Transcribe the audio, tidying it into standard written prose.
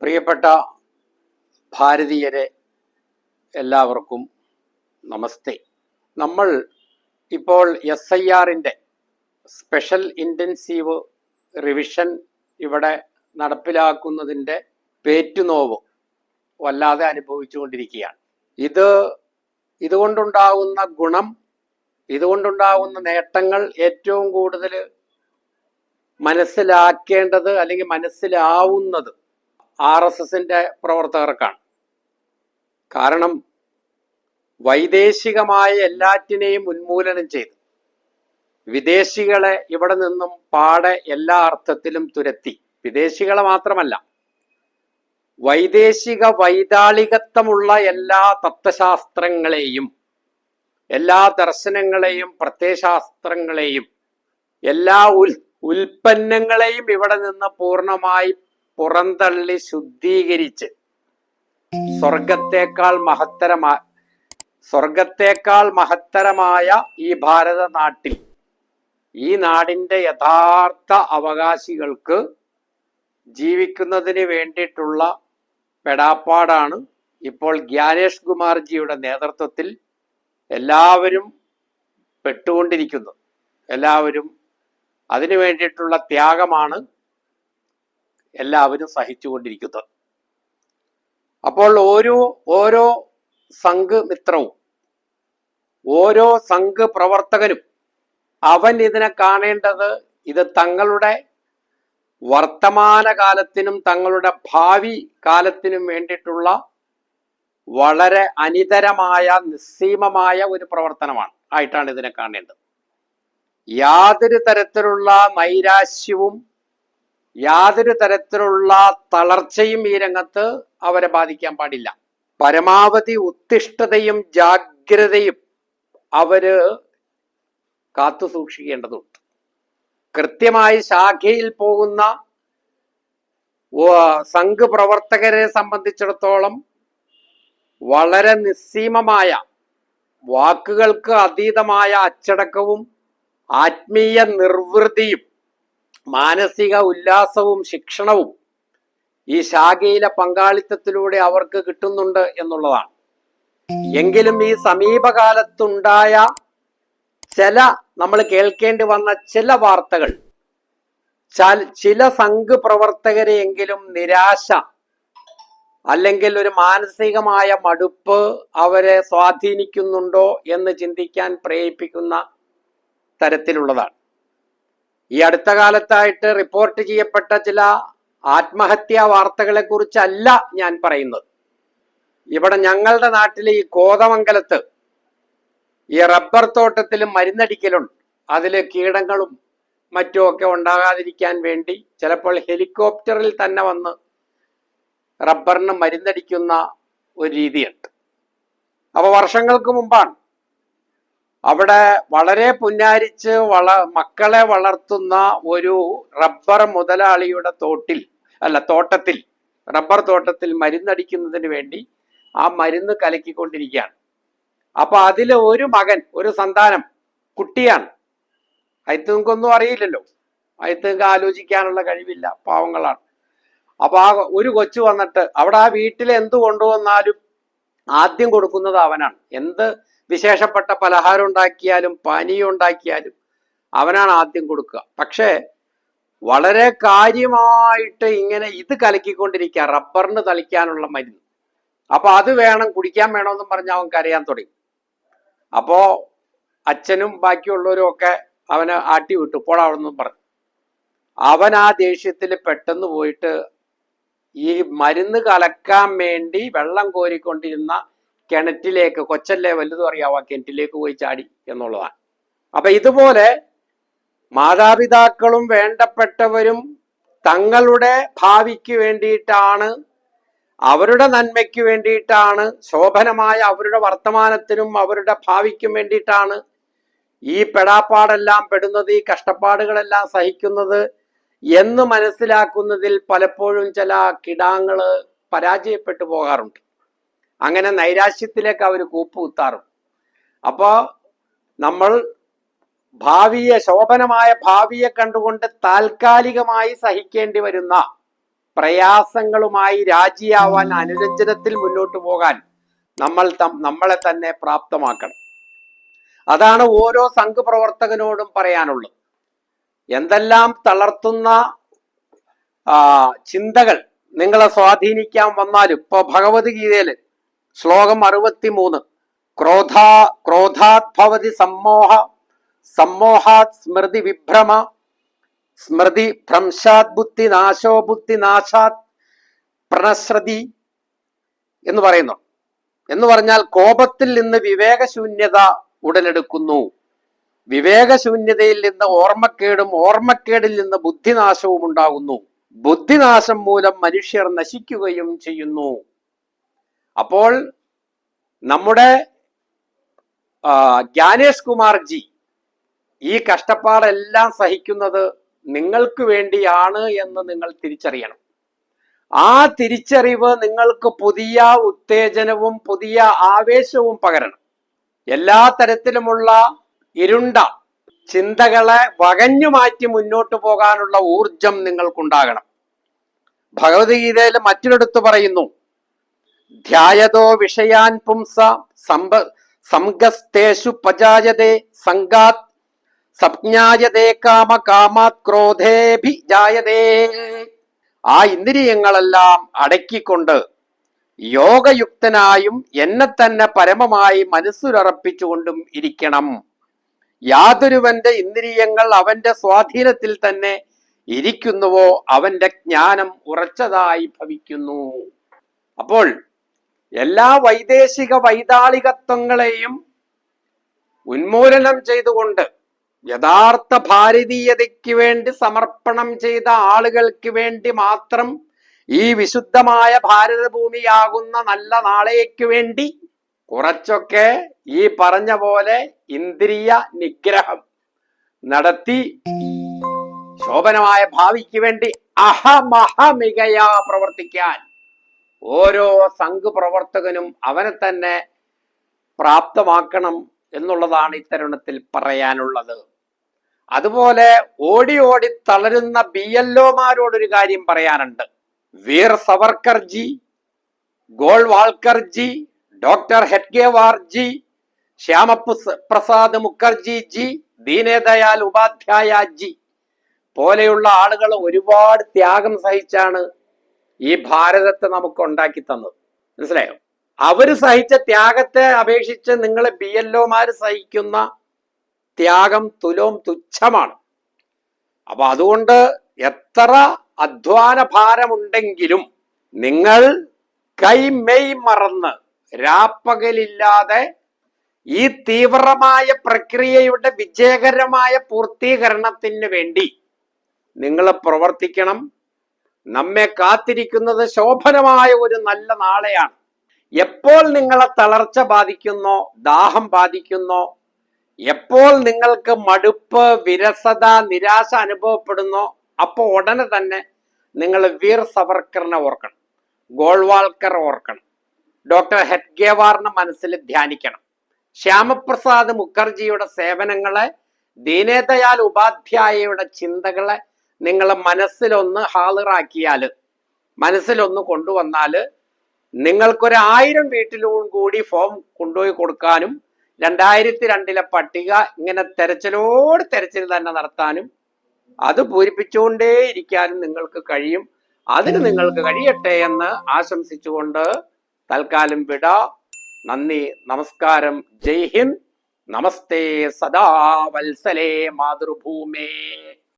പ്രിയപ്പെട്ട ഭാരതീയരെ എല്ലാവർക്കും നമസ്തേ. നമ്മൾ ഇപ്പോൾ SIRന്റെ സ്പെഷ്യൽ ഇൻറ്റൻസീവ് റിവിഷൻ ഇവിടെ നടപ്പിലാക്കുന്നതിൻ്റെ പേറ്റുനോവ് വല്ലാതെ അനുഭവിച്ചുകൊണ്ടിരിക്കുകയാണ്. ഇതുകൊണ്ടുണ്ടാകുന്ന ഗുണം, ഇതുകൊണ്ടുണ്ടാകുന്ന നേട്ടങ്ങൾ ഏറ്റവും കൂടുതൽ മനസ്സിലാക്കേണ്ടത് അല്ലെങ്കിൽ മനസ്സിലാവുന്നത് RSSന്റെ പ്രവർത്തകർക്കാണ്. കാരണം വൈദേശികമായ എല്ലാറ്റിനെയും ഉന്മൂലനം ചെയ്ത് വിദേശികളെ ഇവിടെ നിന്നും പാടെ എല്ലാ അർത്ഥത്തിലും തുരത്തി, വിദേശികളെ മാത്രമല്ല വൈതാളികത്വമുള്ള എല്ലാ തത്വശാസ്ത്രങ്ങളെയും, എല്ലാ ദർശനങ്ങളെയും, പ്രത്യയശാസ്ത്രങ്ങളെയും, എല്ലാ ഉൽപ്പന്നങ്ങളെയും ഇവിടെ നിന്ന് പൂർണ്ണമായി പുറന്തള്ളി ശുദ്ധീകരിച്ച് സ്വർഗത്തേക്കാൾ മഹത്തരമായ ഈ ഭാരത നാട്ടിൽ, ഈ നാടിൻ്റെ യഥാർത്ഥ അവകാശികൾക്ക് ജീവിക്കുന്നതിന് വേണ്ടിയിട്ടുള്ള പെടാപ്പാടാണ് ഇപ്പോൾ ജ്ഞാനേഷ് കുമാർജിയുടെ നേതൃത്വത്തിൽ എല്ലാവരും പെട്ടുകൊണ്ടിരിക്കുന്നത്. എല്ലാവരും അതിനു വേണ്ടിയിട്ടുള്ള ത്യാഗമാണ് എല്ലാവരും സഹിച്ചുകൊണ്ടിരിക്കുന്നത്. അപ്പോൾ ഓരോ സംഘ് മിത്രവും, ഓരോ സംഘ് പ്രവർത്തകനും അവൻ ഇതിനെ കാണേണ്ടത് ഇത് തങ്ങളുടെ വർത്തമാനകാലത്തിനും തങ്ങളുടെ ഭാവി കാലത്തിനും വേണ്ടിയിട്ടുള്ള വളരെ അനിതരമായ, നിസ്സീമമായ ഒരു പ്രവർത്തനമാണ് ആയിട്ടാണ് ഇതിനെ കാണേണ്ടത്. യാതൊരു തരത്തിലുള്ള നൈരാശ്യവും യാതൊരു തരത്തിലുള്ള തളർച്ചയും ഈ രംഗത്ത് അവരെ ബാധിക്കാൻ പാടില്ല. പരമാവധി ഉത്തിഷ്ഠതയും ജാഗ്രതയും അവര് കാത്തു സൂക്ഷിക്കേണ്ടതുണ്ട്. കൃത്യമായി ശാഖയിൽ പോകുന്ന സംഘ് പ്രവർത്തകരെ സംബന്ധിച്ചിടത്തോളം വളരെ നിസ്സീമമായ, വാക്കുകൾക്ക് അതീതമായ അച്ചടക്കവും ആത്മീയ നിർവൃതിയും മാനസിക ഉല്ലാസവും ശിക്ഷണവും ഈ ശാഖയിലെ പങ്കാളിത്തത്തിലൂടെ അവർക്ക് കിട്ടുന്നുണ്ട് എന്നുള്ളതാണ്. എങ്കിലും ഈ സമീപകാലത്തുണ്ടായ നമ്മൾ കേൾക്കേണ്ടി വന്ന ചില വാർത്തകൾ ചില സംഘ് പ്രവർത്തകരെയെങ്കിലും നിരാശ അല്ലെങ്കിൽ ഒരു മാനസികമായ മടുപ്പ് അവരെ സ്വാധീനിക്കുന്നുണ്ടോ എന്ന് ചിന്തിക്കാൻ പ്രേരിപ്പിക്കുന്ന തരത്തിലുള്ളതാണ്. ഈ അടുത്ത കാലത്തായിട്ട് റിപ്പോർട്ട് ചെയ്യപ്പെട്ട ചില ആത്മഹത്യാ വാർത്തകളെ കുറിച്ചല്ല ഞാൻ പറയുന്നത്. ഇവിടെ ഞങ്ങളുടെ നാട്ടിലെ ഈ കോതമംഗലത്ത് ഈ റബ്ബർ തോട്ടത്തിൽ മരുന്നടിക്കലുണ്ട്. അതിൽ കീടങ്ങളും മറ്റുമൊക്കെ ഉണ്ടാകാതിരിക്കാൻ വേണ്ടി ചിലപ്പോൾ ഹെലികോപ്റ്ററിൽ തന്നെ വന്ന് റബ്ബറിന് മരുന്നടിക്കുന്ന ഒരു രീതിയുണ്ട്. അപ്പോൾ വർഷങ്ങൾക്ക് മുമ്പാണ് അവിടെ വളരെ പുന്നാരിച്ച് മക്കളെ വളർത്തുന്ന ഒരു റബ്ബർ മുതലാളിയുടെ തോട്ടത്തിൽ റബ്ബർ തോട്ടത്തിൽ മരുന്നടിക്കുന്നതിന് വേണ്ടി ആ മരുന്ന് കലക്കിക്കൊണ്ടിരിക്കുകയാണ്. അപ്പൊ അതിൽ ഒരു മകൻ, ഒരു സന്താനം, കുട്ടിയാണ്. അയത്തുങ്ങൾക്കൊന്നും അറിയില്ലല്ലോ, അയത്തുങ്ങൾക്ക് ആലോചിക്കാനുള്ള കഴിവില്ല, പാവങ്ങളാണ്. അപ്പൊ ആ ഒരു കൊച്ചു വന്നിട്ട് അവിടെ ആ വീട്ടിൽ എന്ത് കൊണ്ടുവന്നാലും ആദ്യം കൊടുക്കുന്നത് അവനാണ്. എന്ത് വിശേഷപ്പെട്ട പലഹാരം ഉണ്ടാക്കിയാലും പാനീയം ഉണ്ടാക്കിയാലും അവനാണ് ആദ്യം കൊടുക്കുക. പക്ഷേ വളരെ കാര്യമായിട്ട് ഇങ്ങനെ ഇത് കലക്കിക്കൊണ്ടിരിക്കുക, റബ്ബറിന് തളിക്കാനുള്ള മരുന്ന്. അപ്പൊ അത് വേണം, കുടിക്കാൻ വേണമെന്നും പറഞ്ഞ് അവൻ കരയാൻ തുടങ്ങി. അപ്പോ അച്ഛനും ബാക്കിയുള്ളവരും ഒക്കെ അവനെ ആട്ടി വിട്ടു, ഇപ്പോൾ അവിടെ നിന്നും പറഞ്ഞു. അവൻ ആ ദേഷ്യത്തിൽ പെട്ടെന്ന് പോയിട്ട് ഈ മരുന്ന് കലക്കാൻ വേണ്ടി വെള്ളം കോരിക്കൊണ്ടിരുന്ന കിണറ്റിലേക്ക്, കൊച്ചല്ലേ വലുതും അറിയാവോ, കിണറ്റിലേക്ക് പോയി ചാടി എന്നുള്ളതാണ്. അപ്പൊ ഇതുപോലെ മാതാപിതാക്കളും വേണ്ടപ്പെട്ടവരും തങ്ങളുടെ ഭാവിക്ക് വേണ്ടിയിട്ടാണ്, അവരുടെ നന്മയ്ക്ക് വേണ്ടിയിട്ടാണ്, ശോഭനമായ അവരുടെ വർത്തമാനത്തിനും അവരുടെ ഭാവിക്കും വേണ്ടിയിട്ടാണ് ഈ പെടാപ്പാടെല്ലാം പെടുന്നത്, ഈ കഷ്ടപ്പാടുകളെല്ലാം സഹിക്കുന്നത് എന്ന് മനസ്സിലാക്കുന്നതിൽ പലപ്പോഴും ചില കിടാങ്ങള് പരാജയപ്പെട്ടു പോകാറുണ്ട്. അങ്ങനെ നൈരാശ്യത്തിലേക്ക് അവർ കൂപ്പുകുത്താറുണ്ട്. അപ്പോൾ നമ്മൾ ശോഭനമായ ഭാവിയെ കണ്ടുകൊണ്ട് താൽക്കാലികമായി സഹിക്കേണ്ടി വരുന്ന പ്രയാസങ്ങളുമായി രാജിയാവാൻ, അനുരഞ്ജനത്തിൽ മുന്നോട്ട് പോകാൻ നമ്മളെ തന്നെ പ്രാപ്തമാക്കണം. അതാണ് ഓരോ സംഘപ്രവർത്തകനോടും പറയാനുള്ളത്. എന്തെല്ലാം തളർത്തുന്ന ചിന്തകൾ നിങ്ങളെ സ്വാധീനിക്കാൻ വന്നാലും, ഇപ്പൊ ഭഗവത്ഗീതയില് ശ്ലോകം 63, ക്രോധാത് ഭവതി സമ്മോഹ, സമ്മോഹാത് സ്മൃതി വിഭ്രമ, സ്മൃതി ഭ്രംശാത് ബുദ്ധി നാശോ, ബുദ്ധി നാശാത് പ്രണശ്രതി എന്ന് പറയുന്നു. എന്ന് പറഞ്ഞാൽ കോപത്തിൽ നിന്ന് വിവേകശൂന്യത ഉടലെടുക്കുന്നു, വിവേകശൂന്യതയിൽ നിന്ന് ഓർമ്മക്കേടും, ഓർമ്മക്കേടിൽ നിന്ന് ബുദ്ധിനാശവും ഉണ്ടാകുന്നു, ബുദ്ധിനാശം മൂലം മനുഷ്യർ നശിക്കുകയും ചെയ്യുന്നു. അപ്പോൾ നമ്മുടെ ജ്ഞാനേഷ് കുമാർജി ഈ കഷ്ടപ്പാടെല്ലാം സഹിക്കുന്നത് നിങ്ങൾക്ക് വേണ്ടിയാണ് എന്ന് നിങ്ങൾ തിരിച്ചറിയണം. ആ തിരിച്ചറിവ് നിങ്ങൾക്ക് പുതിയ ഉത്തേജനവും പുതിയ ആവേശവും പകരണം. എല്ലാ തരത്തിലുമുള്ള ഇരുണ്ട ചിന്തകളെ വകഞ്ഞു മാറ്റി മുന്നോട്ട് പോകാനുള്ള ഊർജം നിങ്ങൾക്കുണ്ടാകണം. ഭഗവത്ഗീതയിൽ മറ്റൊരിടത്ത് പറയുന്നു, ധ്യായതോ വിഷയാൻ പുംസ സംഗസ്തേഷു പജായതേ സംഗാത് സംജ്ഞായതേ കാമ കാമാത് ക്രോധേഭിജായതേ. ആ ഇന്ദ്രിയങ്ങളെല്ലാം അടക്കിക്കൊണ്ട് യോഗയുക്തനായും എന്നെ തന്നെ പരമമായി മനസ്സിലുറപ്പിച്ചുകൊണ്ടും ഇരിക്കണം. യാതൊരുവന്റെ ഇന്ദ്രിയങ്ങൾ അവന്റെ സ്വാധീനത്തിൽ തന്നെ ഇരിക്കുന്നുവോ അവന്റെ ജ്ഞാനം ഉറച്ചതായി ഭവിക്കുന്നു. അപ്പോൾ എല്ലാ വൈദേശിക വൈതാളികത്വങ്ങളെയും ഉന്മൂലനം ചെയ്തുകൊണ്ട് യഥാർത്ഥ ഭാരതീയതയ്ക്ക് വേണ്ടി സമർപ്പണം ചെയ്ത ആളുകൾക്ക് വേണ്ടി മാത്രം ഈ വിശുദ്ധമായ ഭാരതഭൂമിയാകുന്ന നല്ല നാളേക്ക് വേണ്ടി കുറച്ചൊക്കെ ഈ പറഞ്ഞ പോലെ ഇന്ദ്രിയ നിഗ്രഹം നടത്തി ശോഭനമായ ഭാവിക്ക് വേണ്ടി അഹമഹമികയാ പ്രവർത്തിക്കാൻ ഓരോ സംഘപ്രവർത്തകനും അവനെ തന്നെ പ്രാപ്തമാക്കണം എന്നുള്ളതാണ് ഇത്തരുണത്തിൽ പറയാനുള്ളത്. അതുപോലെ ഓടി ഓടി തളരുന്ന BLOമാരോടൊരു കാര്യം പറയാനുണ്ട്. വീർ സവർക്കർജി, ഗോൾവാൾക്കർജി, ഡോക്ടർ ഹെഡ്ഗേവാർജി, ശ്യാമപ്രസാദ് മുഖർജി ജി, ദീനദയാൽ ഉപാധ്യായ ജി പോലെയുള്ള ആളുകൾ ഒരുപാട് ത്യാഗം സഹിച്ചാണ് ഈ ഭാരതത്തെ നമുക്ക് ഉണ്ടാക്കി തന്നത്. മനസ്സിലായോ? അവര് സഹിച്ച ത്യാഗത്തെ അപേക്ഷിച്ച് നിങ്ങൾ BLOമാര് സഹിക്കുന്ന ത്യാഗം തുച്ഛമാണ്. അപ്പൊ അതുകൊണ്ട് എത്ര അധ്വാന ഭാരമുണ്ടെങ്കിലും നിങ്ങൾ കൈമെയ് മറന്ന് രാപ്പകലില്ലാതെ ഈ തീവ്രമായ പ്രക്രിയയുടെ വിജയകരമായ പൂർത്തീകരണത്തിന് വേണ്ടി നിങ്ങൾ പ്രവർത്തിക്കണം. നമ്മെ കാത്തിരിക്കുന്നത് ശോഭനമായ ഒരു നല്ല നാളെയാണ്. എപ്പോൾ നിങ്ങളെ തളർച്ച ബാധിക്കുന്നോ, ദാഹം ബാധിക്കുന്നോ, എപ്പോൾ നിങ്ങൾക്ക് മടുപ്പ്, വിരസത, നിരാശ അനുഭവപ്പെടുന്നോ, അപ്പോൾ ഉടനെ തന്നെ നിങ്ങൾ വീർ സവർക്കറിനെ ഓർക്കണം, ഗോൾവാൾക്കർ ഓർക്കണം, ഡോക്ടർ ഹെഡ്ഗേവാറിനെ മനസ്സിൽ ധ്യാനിക്കണം, ശ്യാമപ്രസാദ് മുഖർജിയുടെ സേവനങ്ങളെ, ദീനദയാൽ ഉപാധ്യായയുടെ ചിന്തകളെ നിങ്ങൾ മനസ്സിലൊന്ന് ഹാളിറാക്കിയാൽ, മനസ്സിലൊന്ന് കൊണ്ടുവന്നാൽ നിങ്ങൾക്കൊരു 1000 വീട്ടിലും കൂടി ഫോം കൊണ്ടുപോയി കൊടുക്കാനും 2002 പട്ടിക ഇങ്ങനെ തെരച്ചിൽ തന്നെ നടത്താനും അത് പൂരിപ്പിച്ചുകൊണ്ടേ ഇരിക്കാനും നിങ്ങൾക്ക് കഴിയും. അതിന് നിങ്ങൾക്ക് കഴിയട്ടെ എന്ന് ആശംസിച്ചുകൊണ്ട് തൽക്കാലം വിട. നന്ദി, നമസ്കാരം, ജയ് ഹിന്ദ്, നമസ്തേ സദാ വത്സലേ മാതൃഭൂമേ.